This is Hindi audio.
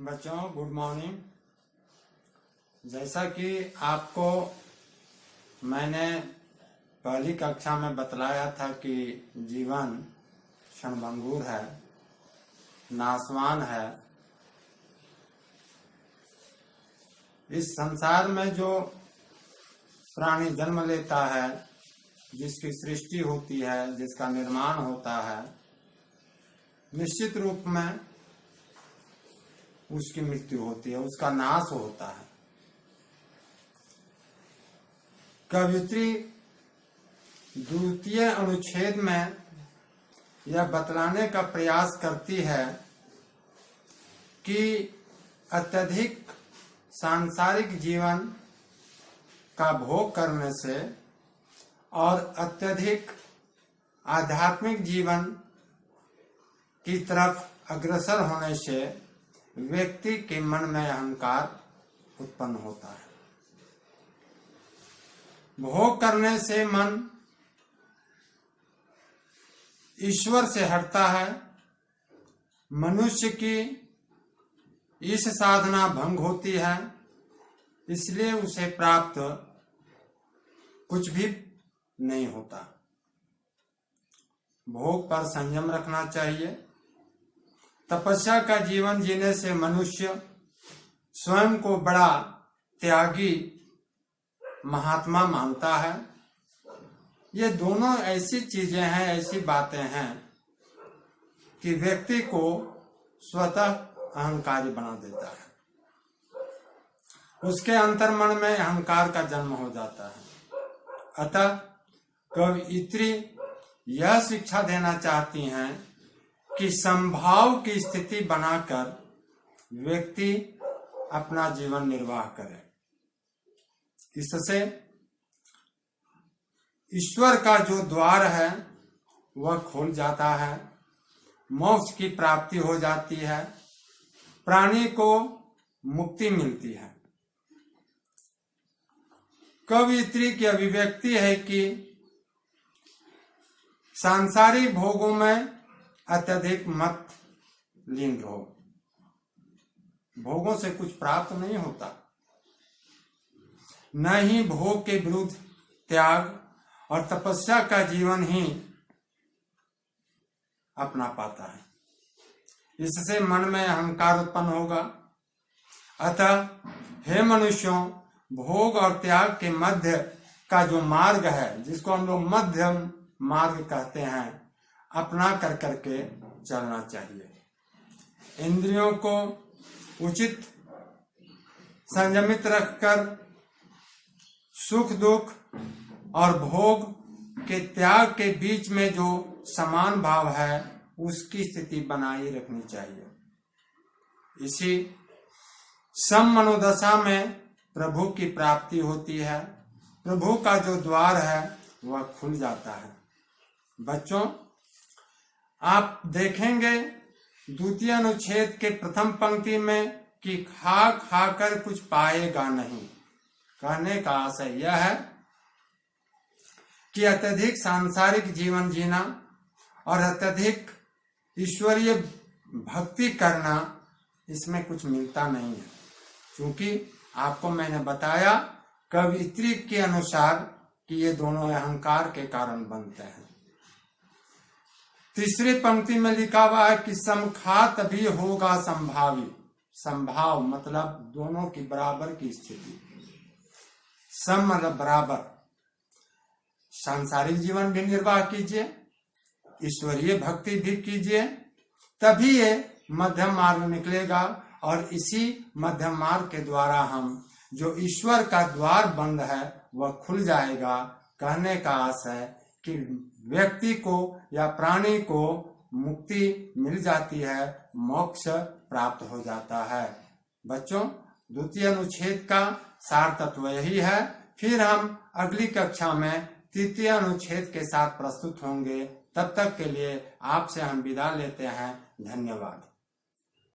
बच्चों गुड मॉर्निंग। जैसा कि आपको मैंने पहली कक्षा में बतलाया था कि जीवन क्षणभंगुर है, नाशवान है। इस संसार में जो प्राणी जन्म लेता है, जिसकी सृष्टि होती है, जिसका निर्माण होता है, निश्चित रूप में उसकी मृत्यु होती है, उसका नाश होता है। कवियत्री द्वितीय अनुच्छेद में यह बतलाने का प्रयास करती है कि अत्यधिक सांसारिक जीवन का भोग करने से और अत्यधिक आध्यात्मिक जीवन की तरफ अग्रसर होने से व्यक्ति के मन में अहंकार उत्पन्न होता है। भोग करने से मन ईश्वर से हटता है। मनुष्य की इस साधना भंग होती है, इसलिए उसे प्राप्त कुछ भी नहीं होता। भोग पर संयम रखना चाहिए। तपस्या का जीवन जीने से मनुष्य स्वयं को बड़ा त्यागी महात्मा मानता है। ये दोनों ऐसी चीजें हैं, ऐसी बातें हैं कि व्यक्ति को स्वतः अहंकारी बना देता है। उसके अंतर्मन में अहंकार का जन्म हो जाता है। अतः कवियत्री यह शिक्षा देना चाहती हैं कि संभाव की स्थिति बनाकर व्यक्ति अपना जीवन निर्वाह करे। इससे ईश्वर का जो द्वार है वह खुल जाता है, मोक्ष की प्राप्ति हो जाती है, प्राणी को मुक्ति मिलती है। कवियत्री की अभिव्यक्ति है कि सांसारिक भोगों में अत्यधिक मत लीन रहो। भोगों से कुछ प्राप्त नहीं होता, न ही भोग के विरुद्ध त्याग और तपस्या का जीवन ही अपना पाता है। इससे मन में अहंकार उत्पन्न होगा। अतः हे मनुष्यों, भोग और त्याग के मध्य का जो मार्ग है, जिसको हम लोग मध्यम मार्ग कहते हैं, अपना कर करके चलना चाहिए। इंद्रियों को उचित संयमित रखकर सुख दुख और भोग के त्याग के बीच में जो समान भाव है, उसकी स्थिति बनाए रखनी चाहिए। इसी सम मनोदशा में प्रभु की प्राप्ति होती है। प्रभु का जो द्वार है वह खुल जाता है। बच्चों, आप देखेंगे द्वितीय अनुच्छेद के प्रथम पंक्ति में कि खा खाकर कुछ पाएगा नहीं। कहने का आशय यह है कि अत्यधिक सांसारिक जीवन जीना और अत्यधिक ईश्वरीय भक्ति करना, इसमें कुछ मिलता नहीं है। क्योंकि आपको मैंने बताया कवियत्री के अनुसार कि ये दोनों अहंकार के कारण बनते हैं। तीसरी पंक्ति में लिखा हुआ है कि समखा तभी होगा संभावी। संभाव मतलब दोनों की बराबर की स्थिति। सम मतलब बराबर। सांसारिक जीवन भी निर्वाह कीजिए, ईश्वरीय भक्ति भी कीजिए, तभी ये मध्यम मार्ग निकलेगा। और इसी मध्यम मार्ग के द्वारा हम जो ईश्वर का द्वार बंद है वह खुल जाएगा। कहने का आशय कि व्यक्ति को या प्राणी को मुक्ति मिल जाती है, मोक्ष प्राप्त हो जाता है। बच्चों, द्वितीय अनुच्छेद का सार तत्व यही है। फिर हम अगली कक्षा में तृतीय अनुच्छेद के साथ प्रस्तुत होंगे। तब तक के लिए आपसे हम विदा लेते हैं। धन्यवाद।